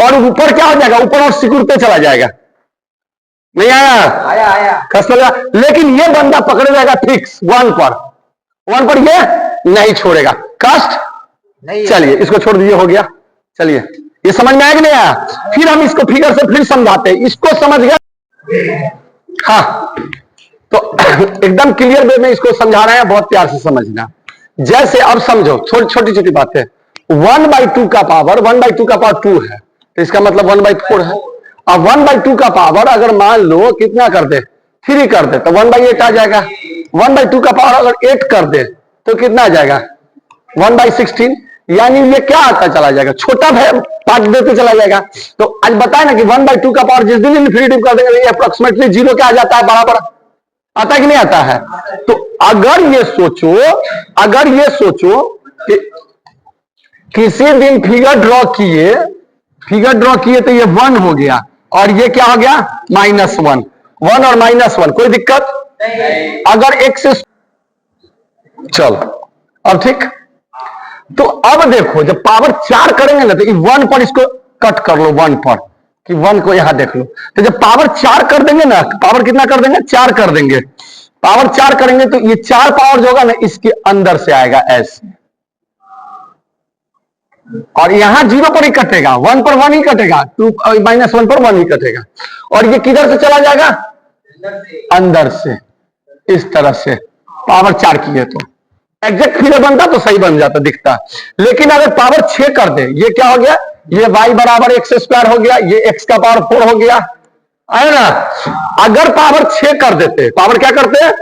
और ऊपर क्या हो जाएगा, ऊपर और सिकुड़ते चला जाएगा, नहीं आया, आया कष्ट होगा। लेकिन ये बंदा पकड़े जाएगा फिक्स 1 पर ये नहीं छोड़ेगा, कष्ट नहीं। चलिए इसको छोड़ दीजिए, हो गया। चलिए ये समझ में आया कि नहीं आया। फिर हम इसको फिगर से फिर समझाते हैं, इसको समझ गया, हाँ। तो एकदम क्लियर वे में इसको समझा रहे हैं, बहुत प्यार से समझना। जैसे अब समझो, छोटी छोटी बातें, 1/2 का पावर 2 है, तो इसका मतलब 1/4 है। अब 1/2 का पावर अगर मान लो कितना कर दे, 3 कर दे, तो 1/8 आ जाएगा। 1/2 का पावर अगर 8 कर दे तो कितना आ जाएगा, 1/16। यानी ये क्या आता चला जाएगा, छोटा पार्ट देते चला जाएगा। तो आज बताए ना कि 1/2 का पावर जिस दिन इन्फिनिटी कर देंगे, ये अप्रोक्सीमेटली 0 क्या आ जाता है, बराबर आता है कि नहीं आता है। तो अगर ये सोचो कि किसी दिन फिगर ड्रॉ किए तो ये 1 हो गया, और ये क्या हो गया, -1, 1 और -1, कोई दिक्कत नहीं। अगर x से चलो अब ठीक। तो अब देखो जब पावर 4 करेंगे ना, तो 1 पर इसको कट कर लो, 1 पर, कि 1 को यहां देख लो। तो जब पावर 4 कर देंगे ना, पावर कितना कर देंगे, 4 कर देंगे, पावर 4 करेंगे तो ये 4 पावर जो होगा ना इसके अंदर से आएगा ऐसे, और यहां 0 पर ही कटेगा, 1 पर 1 ही कटेगा, 2 -1 पर 1 ही कटेगा, और ये किधर से चला जाएगा, अंदर से, इस तरह से पावर 4 किए तो एग्जैक्ट फिगर बनता तो सही बन जाता, दिखता। लेकिन अगर पावर 6 कर दे, ये क्या हो गया, ये y बराबर x² हो गया, ये x का पावर 4 हो गया, है ना। अगर पावर 6 कर देते, पावर क्या करते हैं,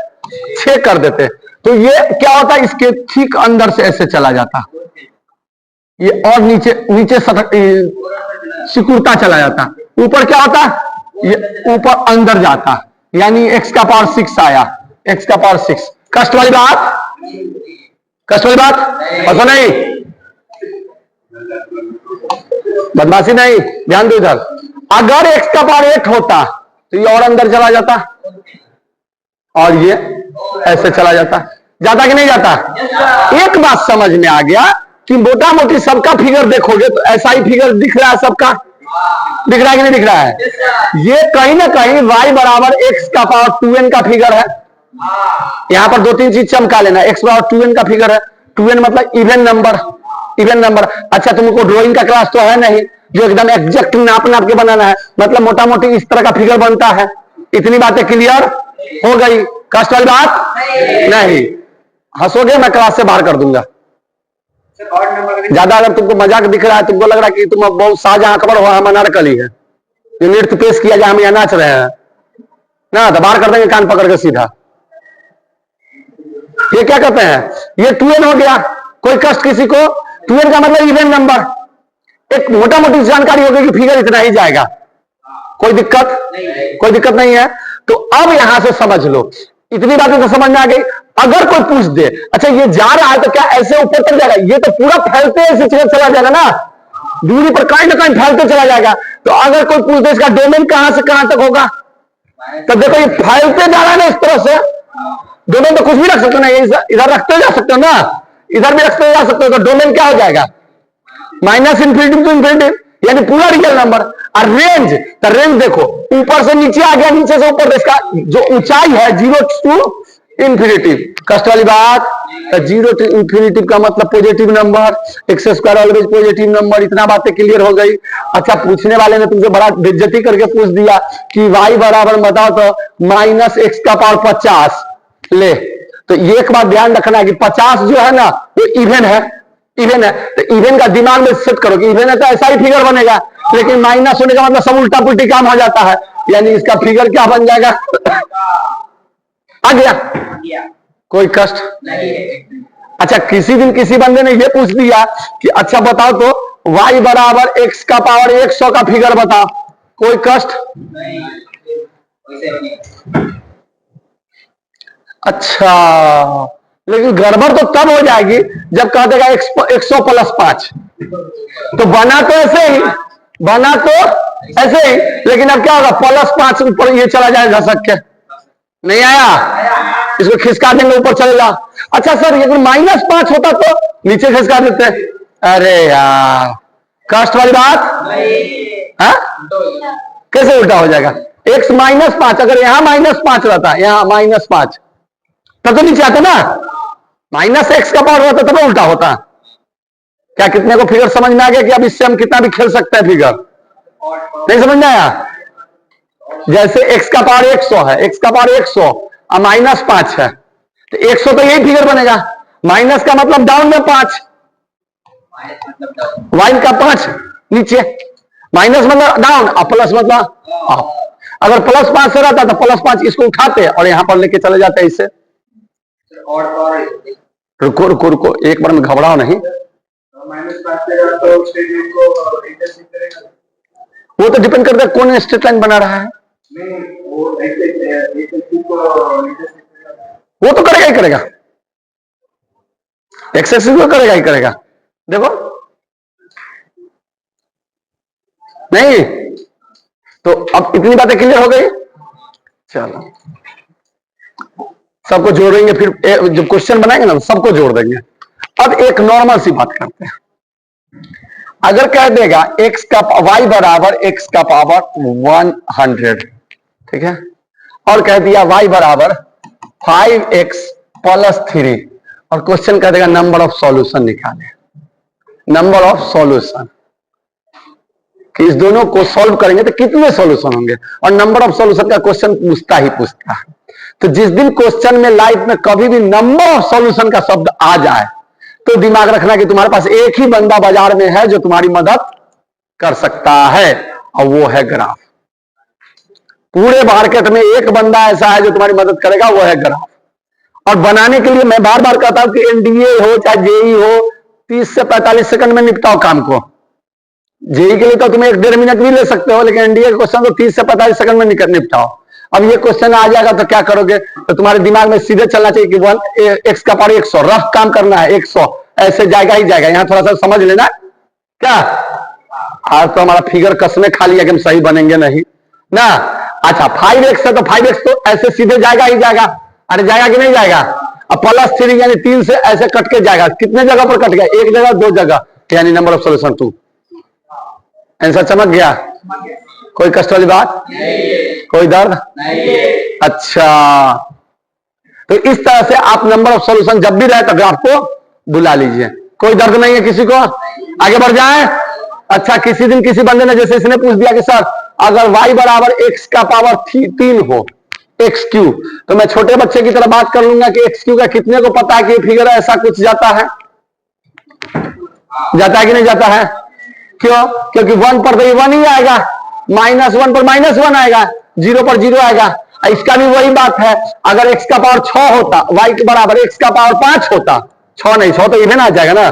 6 कर देते, तो ये क्या होता, इसके ठीक अंदर से ऐसे चला जाता, ये और नीचे सिकुड़ता चला जाता। ऊपर क्या होता, ये ऊपर अंदर जाता, यानी x का पावर 6 आया, x का पावर 6। कष्ट वाली बात ऐसा नहीं, बदमाशी नहीं, ध्यान दो इधर। अगर x का पावर 8 होता तो ये और अंदर चला जाता, और ये ऐसे चला जाता कि नहीं जाता। एक बात समझ में आ गया कि मोटा मोटी सबका फिगर देखोगे तो ऐसा ही फिगर दिख रहा है, सबका दिख रहा है कि नहीं दिख रहा है। ये कहीं ना कहीं y बराबर x का पावर 2n का फिगर है। यहां पर 2-3 चीज चमका लेना, x बराबर 2n का फिगर है, 2n मतलब इवन नंबर। अच्छा तुमको ड्राइंग का क्लास तो है नहीं जो एकदम एग्जैक्ट नाप के बनाना है, मतलब मोटा मोटी इस तरह का फिगर बनता है। इतनी बातें क्लियर हो गई, कष्ट वाली बात नहीं। हंसोगे मैं क्लास से बाहर कर दूंगा ज्यादा। अगर तुमको मजाक दिख रहा है, तुमको लग रहा है कि तुम बहुत शाहजहां अकबर हो, हम अनारकली है, ये नृत्य पेश किया जाए, हम यहाँ नाच रहे हैं ना, तो बाहर कर देंगे कान पकड़ के सीधा। ये क्या कहते हैं, ये 2n हो गया। कोई कष्ट किसी को, 2n का मतलब इवन नंबर। एक मोटा मोटी जानकारी होगी कि फिगर इतना ही जाएगा, कोई दिक्कत कोई दिक्कत नहीं है। तो अब यहां से समझ लो, इतनी बातें तो समझ में आ गई। अगर कोई पूछ दे अच्छा ये जा रहा है तो क्या ऐसे ऊपर तक जाएगा, ये तो पूरा फैलते ऐसे चला जाएगा ना, दूरी पर कहीं ना कहीं फैलते चला जाएगा। तो अगर कोई पूछ दे इसका डोमेन कहां से कहां तक होगा, तो देखो ये फैलते जा रहा है ना इस तरह से। डोमेन तो कुछ भी रख सकते हो ना, इधर रखते जा सकते हो ना, इधर भी रखते जा सकते हो। तो डोमेन क्या हो जाएगा, माइनस इन्फिनिटी टू इन्फिनिटी, यानी पूरा रियल नंबर। और रेंज, तो रेंज देखो ऊपर से नीचे आ गया, नीचे से ऊपर, इसका जो ऊंचाई है 0 टू इन्फिनिटी। कष्ट वाली बात, तो 0 टू इन्फिनिटी का मतलब positive number, x square always positive number. इतना बातें क्लियर हो गई। अच्छा पूछने वाले ने तुमसे बड़ा बेइज्जती करके पूछ दिया कि y बराबर बताओ तो माइनस एक्स का पावर 50 ले। तो ये एक बात ध्यान रखना है कि 50 जो है ना वो इवन है, इवन है। तो इवन का दिमाग में सेट करो कि इवन है तो ऐसा ही फिगर बनेगा, लेकिन माइनस होने का मतलब सब उल्टा पुल्टी काम हो जाता है, यानी इसका फिगर क्या बन जाएगा आ गया, कोई कष्ट नहीं। अच्छा किसी दिन किसी बंदे ने ये पूछ दिया कि अच्छा बताओ तो y बराबर x का पावर 100 का फिगर बताओ, कोई कष्ट नहीं। अच्छा लेकिन गड़बड़ तो तब हो जाएगी जब कह देगा 100 प्लस 5, तो बना तो ऐसे ही, बना तो ऐसे ही, लेकिन अब क्या होगा प्लस 5 ऊपर ये चला जाएगा, घसक के नहीं आया, इसको खिसका देंगे ऊपर चलेगा। अच्छा सर ये -5 होता तो नीचे खिसका देते, अरे यार कष्ट वाली बात, कैसे उल्टा हो जाएगा, x -5, अगर यहां -5 रहता, यहां -5 तब तो नीचे आता ना, -x का पावर होता तब उल्टा होता। क्या कितने को फिगर समझ में आ गया कि अब इससे हम कितना भी खेल सकते हैं फिगर, नहीं समझ में आया। जैसे x का पावर 100 है, x का पावर 100 और -5 है, तो 100 तो यही फिगर बनेगा, माइनस का मतलब डाउन में 5, वाइन का 5 नीचे, माइनस मतलब डाउन और प्लस मतलब अप। अगर +5 से रहता तो +5 इसको उठाते और यहां पर लेके चले जाते इससे। रुको रुको रुको एक बार में घबराओ नहीं, वो तो डिपेंड करता है कौन स्ट्रेट लाइन बना रहा है, वो तो करेगा ही करेगा, एक्सेस को करेगा ही करेगा। देखो नहीं तो अब इतनी बातें क्लियर हो गई, चलो सबको जोड़ेंगे, फिर जब क्वेश्चन बनाएंगे ना सबको जोड़ देंगे। अब एक नॉर्मल सी बात करते हैं, अगर कह देगा x का y बराबर x का पावर 100, ठीक है, और कह दिया y बराबर 5x प्लस 3, और क्वेश्चन कह देगा नंबर ऑफ सॉल्यूशन निकाले, नंबर ऑफ सॉल्यूशन, कि इस दोनों को सॉल्व करेंगे तो कितने सॉल्यूशन होंगे, और नंबर ऑफ सॉल्यूशन का क्वेश्चन पूछता ही पूछता है। तो जिस दिन क्वेश्चन में लाइफ में कभी भी नंबर ऑफ सॉल्यूशन का शब्द आ जाए तो दिमाग रखना कि तुम्हारे पास एक ही बंदा बाजार में है जो तुम्हारी मदद कर सकता है, और वो है ग्राफ। पूरे मार्केट में एक बंदा ऐसा है जो तुम्हारी मदद करेगा, वो है ग्राफ। और बनाने के लिए मैं बार बार कहता हूं कि एनडीए हो चाहे जेई हो, 30 से 45 सेकंड में निपटाओ काम को। जेई के लिए तो तुम्हें 1-1.5 मिनट भी ले सकते हो, लेकिन एनडीए का क्वेश्चन तो 30 से 45 सेकंड में निपटाओ। अब ये क्वेश्चन आ जाएगा तो क्या करोगे, तो तुम्हारे दिमाग में सीधे चलना चाहिए कि x का पावर 100, रफ काम करना है, 100 ऐसे जाएगा ही जाएगा। यहां थोड़ा सा समझ लेना, क्या आज तो हमारा फिगर कसने खा लिया कि हम सही बनेंगे नहीं ना। अच्छा 5x है तो 5x तो ऐसे सीधे जाएगा ही जाएगा, अरे जाएगा कि नहीं जाएगा। अब +3 यानी 3 से ऐसे कट के जाएगा, कितने जगह पर कट गया, एक जगह 2 जगह, यानी नंबर ऑफ सॉल्यूशन 2। आंसर चमक गया, कोई कष्ट वाली बात नहीं, कोई दर्द नहीं। अच्छा तो इस तरह से आप नंबर ऑफ सॉल्यूशन जब भी रहे तो ग्राफ को बुला लीजिए, कोई दर्द नहीं है किसी को, आगे बढ़ जाए। अच्छा किसी दिन किसी बंदे ने जैसे इसने पूछ दिया कि सर अगर y बराबर x का पावर 3 हो, एक्स क्यू, तो मैं छोटे बच्चे की तरह बात कर लूंगा कि एक्स क्यू का कितने को पता है कि फिगर ऐसा कुछ जाता है, जाता है कि नहीं जाता है, क्यों, क्योंकि 1 पर तो 1 ही आएगा, -1 पर -1 आएगा, 0 पर 0 आएगा। इसका भी वही बात है, अगर x का पावर 6 होता, y के बराबर x का पावर 5 होता, 6 नहीं 6 तो इवन आ जाएगा ना,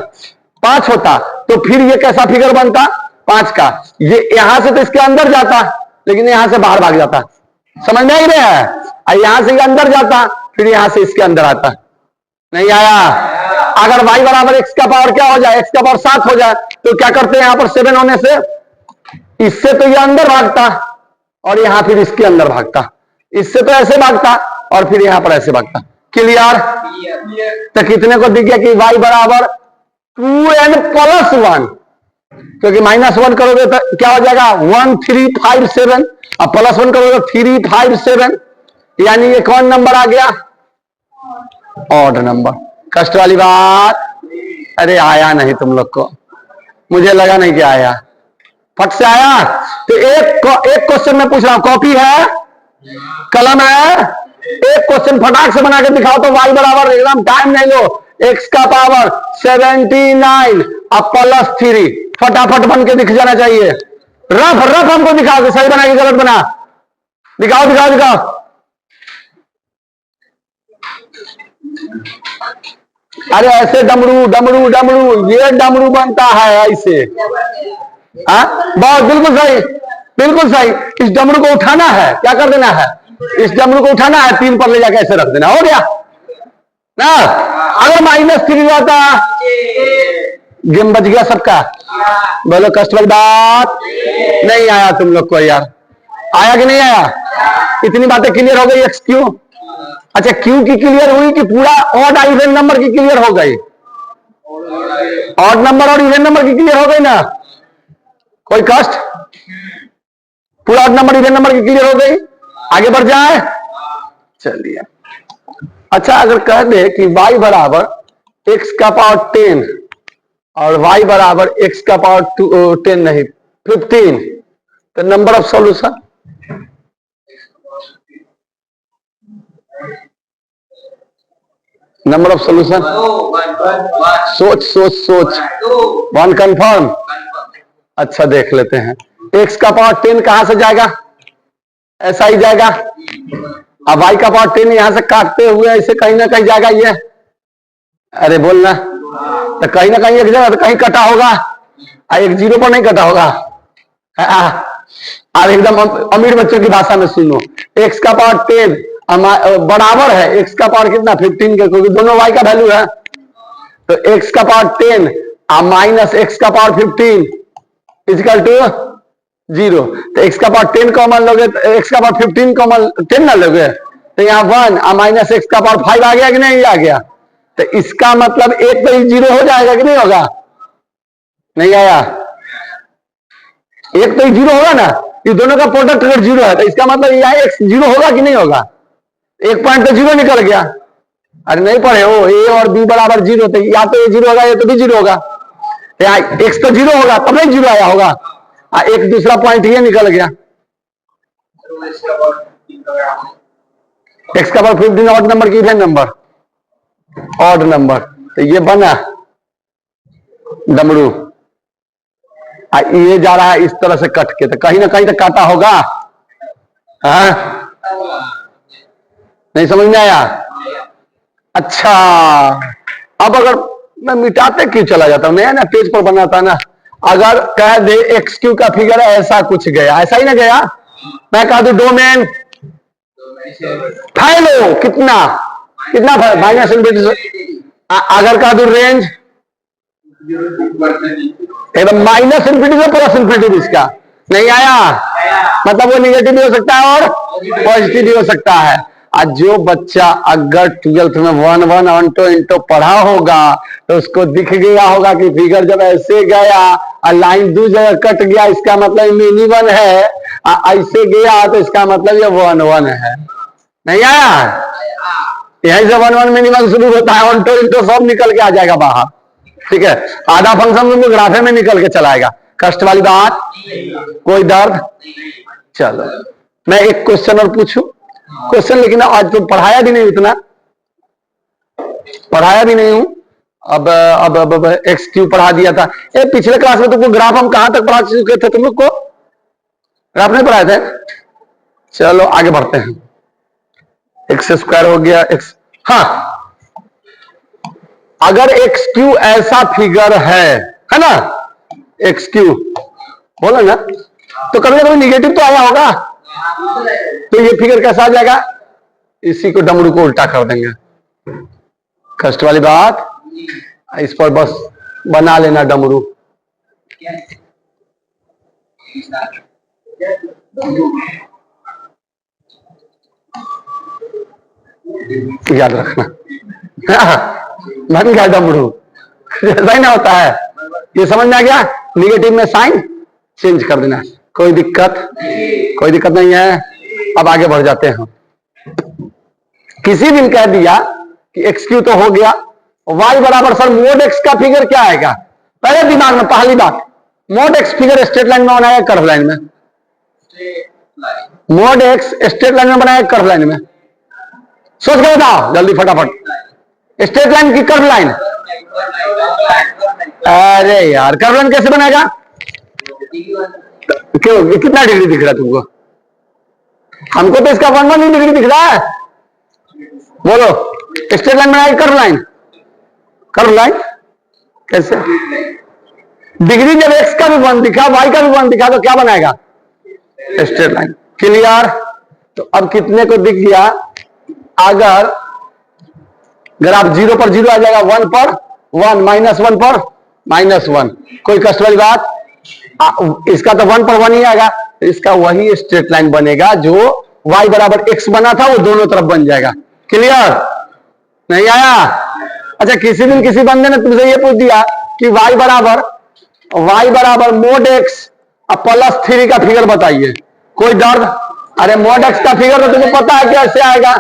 5 होता, तो फिर ये कैसा फिगर बनता 5 का, ये यहां से तो इसके अंदर जाता लेकिन यहां से बाहर भाग जाता, समझ में आ रहा है, यहां से ये अंदर जाता फिर यहां से इसके अंदर आता, नहीं आया। अगर y बराबर x का पावर क्या हो जाए, x का पावर 7 हो जाए, तो क्या करते हैं यहां पर 7 होने से, इससे तो ये अंदर भागता और यहां फिर इसके अंदर भागता, इससे तो ऐसे भागता और फिर यहां पर ऐसे भागता। क्लियर? तो कितने को दिख गया कि y बराबर 2n + 1, क्योंकि -1 करोगे तो क्या हो जाएगा 1357, अब +1 करोगे तो 357, यानी ये कौन नंबर आ गया, ऑड नंबर। कष्ट वाली बात, अरे आया नहीं तुम लोग को, मुझे लगा नहीं कि आया, फट से आया। तो एक क्वेश्चन में पूछ रहा हूं, कॉपी है, कलम है, एक क्वेश्चन फटाक से बना के दिखाओ तो y बराबर, एकदम टाइम नहीं लो, x का पावर 79 अब +3, फटाफट बन के दिख जाना चाहिए, रफ रफ हमको दिखाओ, सही बना कि गलत बना, दिखाओ दिखाओ दिखाओ। अरे ऐसे डमरू डमरू डमरू, ये डमरू बनता है ऐसे, बहुत बिल्कुल सही, बिल्कुल सही। इस डमरू को उठाना है, क्या कर देना है, इस डमरू को उठाना है, 3 पर ले जाकर ऐसे रख देना, हो गया ना। अगर -3 जाता, गेम बच गया सबका, बोलो कष्ट वाली बात, नहीं आया तुम लोग को यार, आया कि नहीं आया, इतनी बातें क्लियर हो गई। एक्स क्यू, अच्छा क्यू की क्लियर हुई कि पूरा ऑड इवन नंबर की क्लियर हो गई, ऑड नंबर और इवन नंबर की क्लियर हो गई ना, कोई कष्ट, पूरा ऑड नंबर इवन नंबर की क्लियर हो गई, आगे बढ़ जाए, चलिए। अच्छा अगर कह दे कि y बराबर x का पावर 10 और y बराबर x का पावर 10 नहीं 15, तो number of solution, number of solution, सोच सोच सोच, 1 कंफर्म। अच्छा देख लेते हैं, x का पावर 10 कहां से जाएगा, ऐसा ही जाएगा, अब y का पावर 10 यहां से काटते हुए ऐसे कहीं ना कहीं जाएगा ये, अरे बोलना, तो कहीं ना कहीं एक जगह तो कहीं कटा होगा, एक 0 पर नहीं कटा होगा, और एकदम अमीर बच्चों की भाषा में सुनो, x का पावर 10 बराबर है x का पावर कितना 15 के, क्योंकि दोनों y का वैल्यू है, तो x का पावर 10 माइनस x का पावर 15 इक्वल टू 0, तो x का पावर 10 कॉमन लोगे तो x का पावर 15 कॉमन 10 ना लोगे, तो यहाँ 1 माइनस x का पावर 5 आ गया कि नहीं आ गया, तो इसका मतलब एक तो 0 हो जाएगा कि नहीं होगा, नहीं आया, एक तो 0 होगा ना, ये दोनों का प्रोडक्ट अगर 0 है तो इसका मतलब यहाँ x 0 होगा कि नहीं होगा, एक पॉइंट तो 0 निकल गया, अरे नहीं पढ़े हो, a और b बराबर 0, तो या तो a 0 होगा या तो b 0 होगा, x तो 0 होगा तब नहीं 0 आया होगा, एक दूसरा पॉइंट ये निकल गया, x का पावर 15 ऑड नंबर की इवन नंबर, ऑड नंबर, तो ये बना डमरू, ये जा रहा है इस तरह से कट के, तो कहीं ना कहीं तो काटा होगा, नहीं समझ में आया। अच्छा अब अगर मैं मिटाते क्यों चला जाता हूं, नया ना पेज पर बनाता ना, अगर कह दे एक्स क्यू का फिगर ऐसा कुछ गया, ऐसा ही ना गया, मैं कह दू डोमेन फैलो कितना कितना माइनस इनफिनिटी, अगर कह दू रेंज एकदम माइनस इनफिनिटी से प्लस इनफिनिटी, इसका नहीं आया, मतलब वो निगेटिव भी हो सकता है और पॉजिटिव भी हो सकता है। आज जो बच्चा अगर 12th में 1 1 ऑन्टो इंटो पढ़ा होगा तो उसको दिख गया होगा कि फिगर जब ऐसे गया और लाइन 2 जगह कट गया, इसका मतलब मिनी 1 है, ऐसे गया तो इसका मतलब ये 1 1 है, नहीं आया, यहीं से 1 1 मिनी 1 शुरू होता है, ऑन्टो इंटो सब निकल के आ जाएगा बाहर, ठीक है, आधा फंक्शन तुमको ग्राफे में निकल के चलाएगा, कष्ट वाली बात, कोई दर्द। चलो मैं एक क्वेश्चन और पूछूं, क्वेश्चन लेकिन आज तो पढ़ाया भी नहीं, उतना पढ़ाया भी नहीं हूं, अब एक्स क्यू पढ़ा दिया था, पिछले क्लास में तुमको ग्राफ हम कहां तक पढ़ा चुके थे, तुम लोग को ग्राफ नहीं पढ़ाए थे, चलो आगे बढ़ते हैं। एक्स स्क्वायर हो गया एक्स। हाँ, अगर एक्स क्यू ऐसा फिगर है ना, एक्स क्यू बोला ना, तो कभी ना कभी निगेटिव तो आया होगा, तो ये फिगर कैसा आ जाएगा, इसी को डमरू को उल्टा कर देंगे। कष्ट वाली बात, इस पर बस बना लेना डमरू। याद रखना, बन गया डमरू, ऐसा ही ना होता है। ये समझ में आ गया, निगेटिव में साइन चेंज कर देना, कोई दिक्कत नहीं है। अब आगे बढ़ जाते हैं। किसी दिन कह दिया कि एक्स क्यू तो हो गया, वाई बराबर सर मोड एक्स का फिगर क्या आएगा, पहले दिमाग में पहली बात, mode x figure straight line में बनाया कर्व लाइन में, मोड एक्स स्ट्रेट लाइन में बनाया कर्व लाइन में, सोच के बताओ जल्दी फटाफट, स्ट्रेट लाइन की कर्व लाइन, अरे यार कर्व लाइन कैसे बनाएगा, क्यों कितना डिग्री दिख रहा है तुमको, हमको तो इसका 1 डिग्री दिख रहा है, बोलो स्ट्रेट लाइन बनाएगा कर्व लाइन कैसे, डिग्री जब एक्स का भी 1 दिखा वाई का भी 1 दिखा तो क्या बनाएगा, स्ट्रेट लाइन। क्लियर, तो अब कितने को दिख गया, अगर आप 0 पर 0 आ जाएगा, 1 पर 1, -1 पर -1, कोई कष्ट वाली बात, इसका तो 1 पर 1 ही आएगा, इसका वही स्ट्रेट लाइन बनेगा जो y बराबर x बना था, वो दोनों तरफ बन जाएगा। क्लियर, नहीं आया? अच्छा, किसी दिन किसी बंदे ने तुमसे ये पूछ दिया कि y बराबर मोड x अब +3 का फिगर बताइए, कोई दर्द, अरे मोड x का फिगर तो तुम्हें पता है कि ऐसे आएगा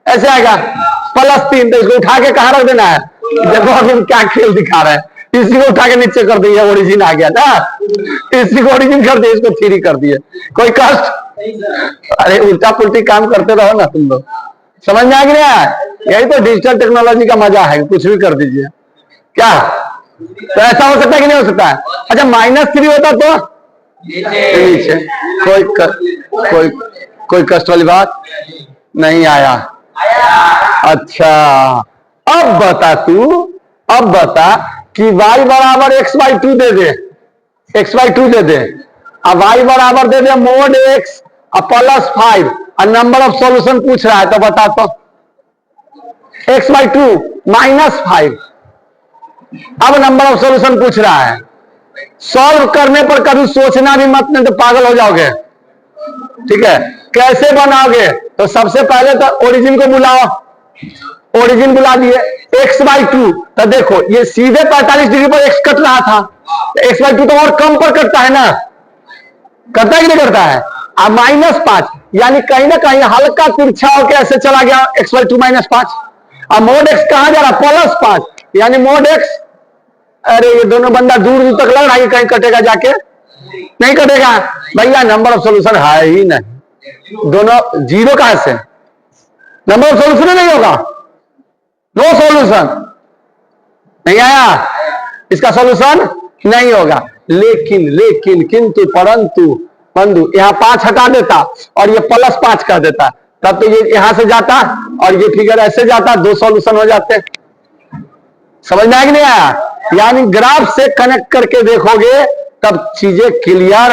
+3, तो इसको उठा के कहां रख देना है, देखो अभी क्या खेल दिखा रहा है, इसी को उठा के नीचे कर दिया, ओरिजिन आ गया था, इसी को ओरिजिन कर दिया, इसको 3 कर दिए, कोई कष्ट, अरे उल्टा पुल्टी काम करते रहो ना तुम लोग, समझ में आ गया? यही तो डिजिटल टेक्नोलॉजी का मजा है, कुछ भी कर दीजिए, क्या तो ऐसा हो सकता है कि नहीं हो सकता है? अच्छा, -3 होता तो नीचे, कोई कष्ट वाली बात नहीं आया? अच्छा, अब बता कि y बराबर x/2 दे दे, अब y बराबर दे दे मोड x +5 और नंबर ऑफ सॉल्यूशन पूछ रहा है, तो बता तो x/2 -5, अब नंबर ऑफ सॉल्यूशन पूछ रहा है, सॉल्व करने पर कभी सोचना भी मत, नहीं तो पागल हो जाओगे। ठीक है, कैसे बनाओगे, तो सबसे पहले तो ओरिजिन को बुलाओ, ओरिजिन बुला दिए, x/2, तो देखो ये सीधे 45 डिग्री पर x कट रहा था, x/2 तो और कम पर कटता है ना, करता है कि नहीं करता है, अब -5 यानी कहीं ना कहीं हल्का तिरछा होकर ऐसे चला गया x/2 -5, अब मोड x कहां जा रहा, +5 यानी मोड x, अरे ये दोनों बंदा दूर तक लग रहा है, कहीं कटेगा जाके, नहीं कटेगा भैया, नंबर ऑफ सॉल्यूशन है ही नहीं, दोनों 0 कहां से, नंबर ऑफ सॉल्यूशन नहीं होगा, नो सॉल्यूशन, नहीं आया, इसका सॉल्यूशन नहीं होगा। लेकिन किंतु परंतु यहां 5 हटा देता और ये +5 कर देता, तब तो ये यहां से जाता और ये फिगर ऐसे जाता, 2 सॉल्यूशन हो जाते। समझ में आया कि नहीं आया? यानी ग्राफ से कनेक्ट करके देखोगे तब चीजें क्लियर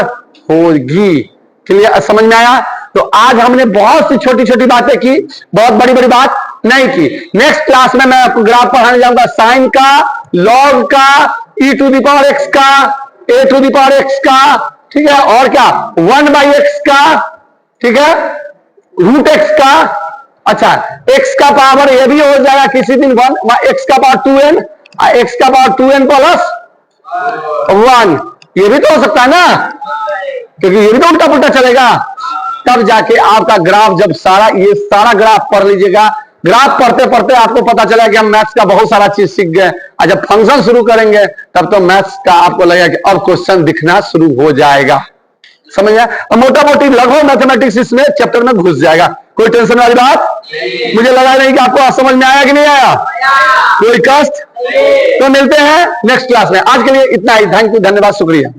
होगी। क्लियर, समझ में आया? तो आज हमने बहुत सी छोटी छोटी बातें की, बहुत बड़ी बड़ी बात नहीं की। नेक्स्ट क्लास में मैं आपको ग्राफ पढ़ाने जाऊंगा, साइन का, लॉग का, e⁻x का, a⁻x का, ठीक है, और क्या 1/x का, ठीक है, √x का। अच्छा, x का पावर ये भी हो जाएगा किसी दिन 1, x का पावर 2n, x का पावर 2n + 1, ये भी तो हो सकता है ना, क्योंकि ये भी तो उल्टा पुल्टा चलेगा। तब जाके आपका ग्राफ, जब ये सारा ग्राफ पढ़ लीजिएगा, ग्राफ पढ़ते पढ़ते आपको पता चला कि हम मैथ्स का बहुत सारा चीज सीख गए, और जब फंक्शन शुरू करेंगे तब तो मैथ्स का आपको लगेगा कि अब क्वेश्चन दिखना शुरू हो जाएगा। समझ गया? और मोटा मोटी लगभग मैथमेटिक्स इसमें चैप्टर में घुस जाएगा, कोई टेंशन वाली बात मुझे लगा नहीं कि आपको समझ में आया कि नहीं आया, कोई कष्ट। तो मिलते हैं नेक्स्ट क्लास में, आज के लिए इतना ही, थैंक यू, धन्यवाद, शुक्रिया।